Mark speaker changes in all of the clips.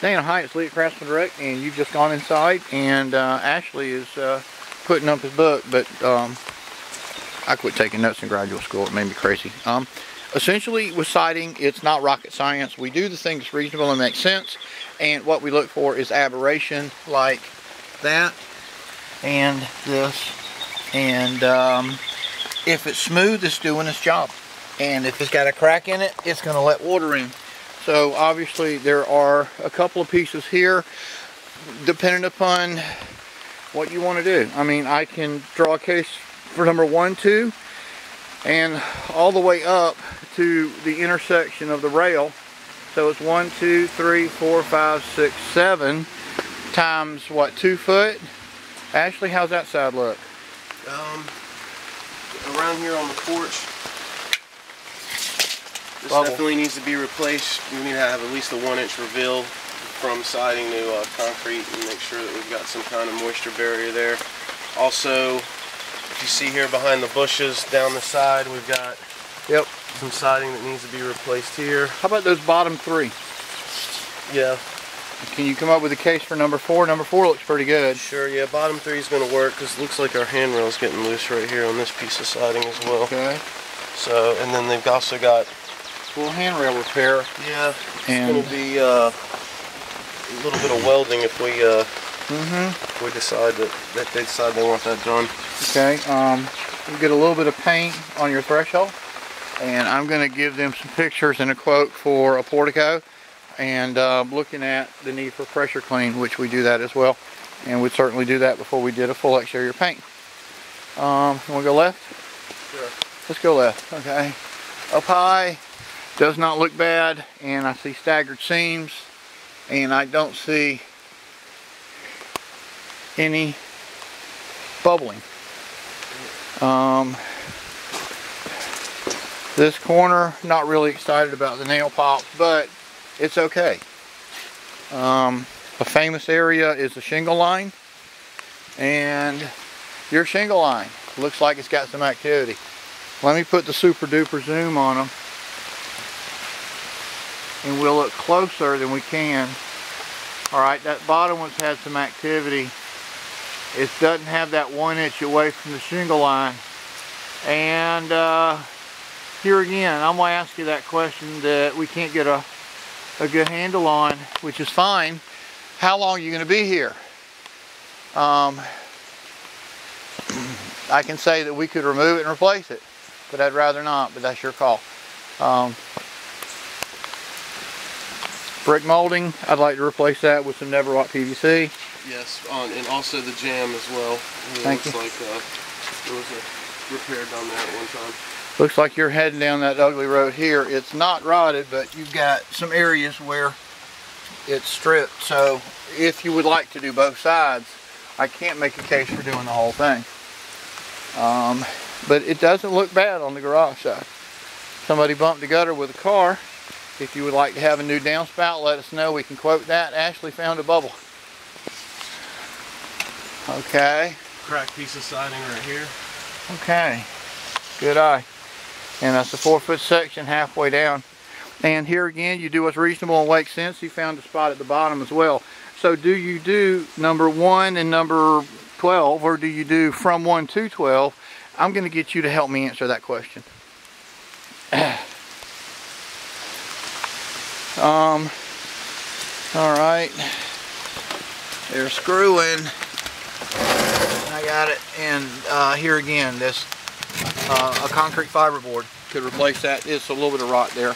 Speaker 1: Dana, hi, it's Lee at Craftsman Direct, and you've just gone inside, and Ashley is putting up his book, but I quit taking notes in graduate school. It made me crazy. Essentially, with siding, it's not rocket science. We do the thing that's reasonable and makes sense, and what we look for is aberration like that and this, and if it's smooth, it's doing its job, and if it's got a crack in it, it's going to let water in. So obviously there are a couple of pieces here depending upon what you want to do. I mean, I can draw a case for number 1, 2, and all the way up to the intersection of the rail. So it's 1, 2, 3, 4, 5, 6, 7 times what, 2 foot? Ashley, how's that side look?
Speaker 2: Around here on the porch, this
Speaker 1: Bubble.
Speaker 2: definitely needs to be replaced. We need to have at least a 1-inch reveal from siding to concrete and make sure that we've got some kind of moisture barrier there. Also, if you see here behind the bushes down the side, we've got some siding that needs to be replaced here.
Speaker 1: How about those bottom 3?
Speaker 2: Yeah.
Speaker 1: Can you come up with a case for number 4? Number 4 looks pretty good.
Speaker 2: Sure, yeah, bottom 3 is going to work because it looks like our handrail is getting loose right here on this piece of siding as well.
Speaker 1: Okay.
Speaker 2: So, and then they've also got
Speaker 1: full handrail repair.
Speaker 2: Yeah, it's going to be a little bit of welding if we decide that they decide they want that done.
Speaker 1: Okay, you get a little bit of paint on your threshold, and I'm going to give them some pictures and a quote for a portico, and looking at the need for pressure clean, which we do that as well, and we'd certainly do that before we did a full exterior paint. You want to go left?
Speaker 2: Sure.
Speaker 1: Let's go left. Okay, up high. Does not look bad, and I see staggered seams, and I don't see any bubbling. This corner, not really excited about the nail pops, but it's okay. A famous area is the shingle line, and your shingle line looks like it's got some activity. Let me put the super duper zoom on them, and we'll look closer than we can. Alright, that bottom one's had some activity. It doesn't have that 1 inch away from the shingle line. And here again, I'm going to ask you that question that we can't get a good handle on, which is fine. How long are you going to be here? I can say that we could remove it and replace it, but I'd rather not, but that's your call. Brick molding, I'd like to replace that with some never rot PVC.
Speaker 2: Yes, and also the jam as well.
Speaker 1: Thank you.
Speaker 2: Looks like there was a repair done there at one time.
Speaker 1: Looks like you're heading down that ugly road here. It's not rotted, but you've got some areas where it's stripped. So if you would like to do both sides, I can't make a case for doing the whole thing. But it doesn't look bad on the garage side. Somebody bumped the gutter with a car. If you would like to have a new downspout, let us know. We can quote that. Ashley found a bubble. Okay.
Speaker 2: Cracked piece of siding right here.
Speaker 1: Okay. Good eye. And that's a 4-foot section halfway down. And here again, you do what's reasonable and makes sense. You found a spot at the bottom as well. So do you do number 1 and number 12, or do you do from 1 to 12? I'm going to get you to help me answer that question. Alright, they're screwing. I got it. And here again, this a concrete fiber board could replace that. It's a little bit of rot there.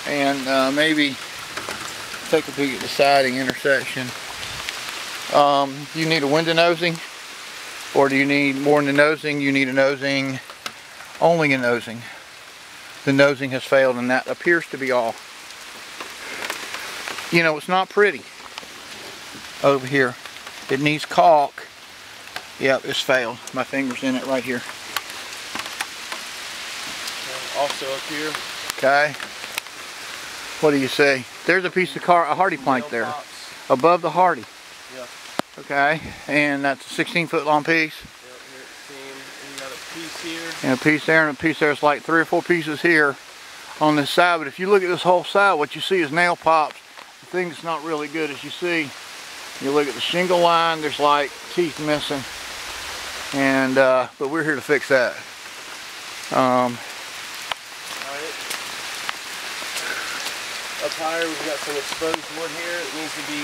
Speaker 1: And maybe take a peek at the siding intersection. You need a window nosing, or do you need more than a nosing? You need a nosing, only a nosing. The nosing has failed, and that appears to be all. You know, it's not pretty over here. It needs caulk. Yep, it's failed. My finger's in it right here.
Speaker 2: Also up here.
Speaker 1: Okay. What do you see? There's a piece of a hardy plank there. Above the hardy.
Speaker 2: Yeah.
Speaker 1: Okay. And that's a 16-foot long piece.
Speaker 2: Yep, here it's seam. And you got a piece here.
Speaker 1: And a piece there and a piece there. It's like 3 or 4 pieces here on this side. But if you look at this whole side, what you see is nail pops the thing that's not really good is you see, you look at the shingle line, there's like teeth missing, and but we're here to fix that.
Speaker 2: Alright. Up higher we've got some exposed wood here. It needs to be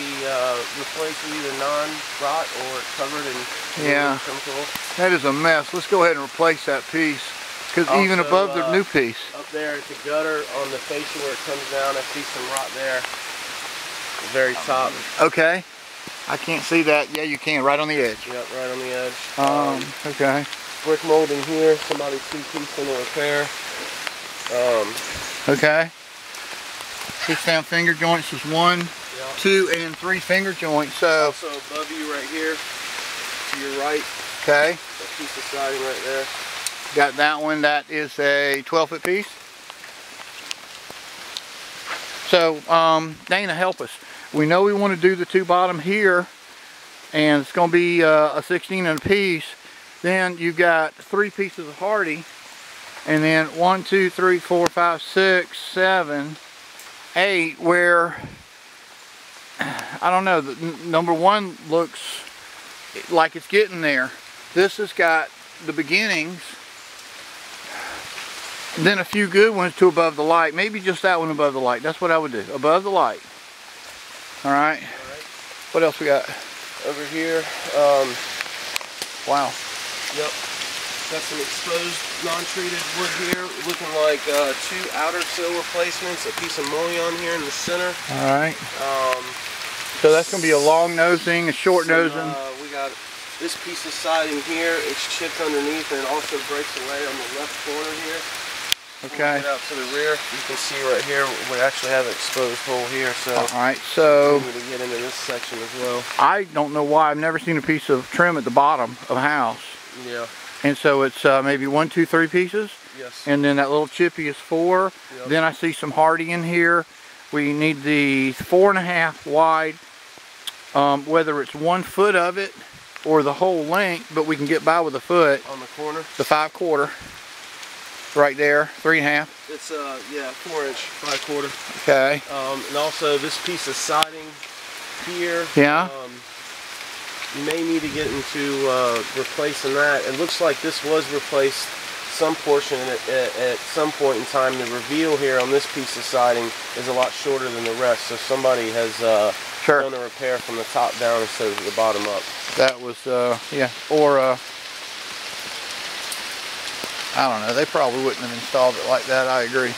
Speaker 2: replaced with either non-rot or covered in chemical.
Speaker 1: That is a mess. Let's go ahead and replace that piece, because even above the new piece.
Speaker 2: Up there at the gutter on the fascia where it comes down, I see some rot there. The very top.
Speaker 1: Okay. I can't see that. Yeah, you can. Right on the edge.
Speaker 2: Yep, right on the edge.
Speaker 1: Okay.
Speaker 2: Brick molding here. Somebody two-piece in the repair.
Speaker 1: Okay. Push down finger joints is 1, 2, and 3 finger joints. So
Speaker 2: also above you right here, to your right.
Speaker 1: Okay.
Speaker 2: That piece of siding right there.
Speaker 1: Got that one. That is a 12-foot piece. So Dana, help us. We know we want to do the 2 bottom here, and it's going to be a 16 and a piece. Then you've got 3 pieces of hardy, and then 1, 2, 3, 4, 5, 6, 7, 8. Where I don't know. The number 1 looks like it's getting there. This has got the beginnings, then a few good ones to above the light. Maybe just that one above the light. That's what I would do. Above the light. Alright. What else we got?
Speaker 2: Over here.
Speaker 1: Wow.
Speaker 2: Yep. Got some exposed non-treated wood here. Looking like 2 outer sill replacements. A piece of mullion here in the center.
Speaker 1: Alright. So that's going to be a long nosing, a short nosing.
Speaker 2: We got this piece of siding here. It's chipped underneath, and it also breaks away on the left corner here.
Speaker 1: Okay.
Speaker 2: Get out to the rear. You can see right here we actually have an exposed hole here. So
Speaker 1: alright, so
Speaker 2: we need to get into this section as well.
Speaker 1: I don't know why I've never seen a piece of trim at the bottom of a house.
Speaker 2: Yeah.
Speaker 1: And so it's maybe 1, 2, 3 pieces.
Speaker 2: Yes.
Speaker 1: And then that little chippy is 4.
Speaker 2: Yep.
Speaker 1: Then I see some hardy in here. We need the 4.5 wide. Whether it's 1 foot of it or the whole length, but we can get by with a foot.
Speaker 2: On the corner?
Speaker 1: The 5/4. Right there, 3.5.
Speaker 2: It's 4-inch, 5/4.
Speaker 1: Okay.
Speaker 2: And also this piece of siding here.
Speaker 1: Yeah.
Speaker 2: You may need to get into replacing that. It looks like this was replaced some portion at some point in time. The reveal here on this piece of siding is a lot shorter than the rest, so somebody has done a repair from the top down instead of the bottom up.
Speaker 1: That was yeah, or I don't know, they probably wouldn't have installed it like that. I agree.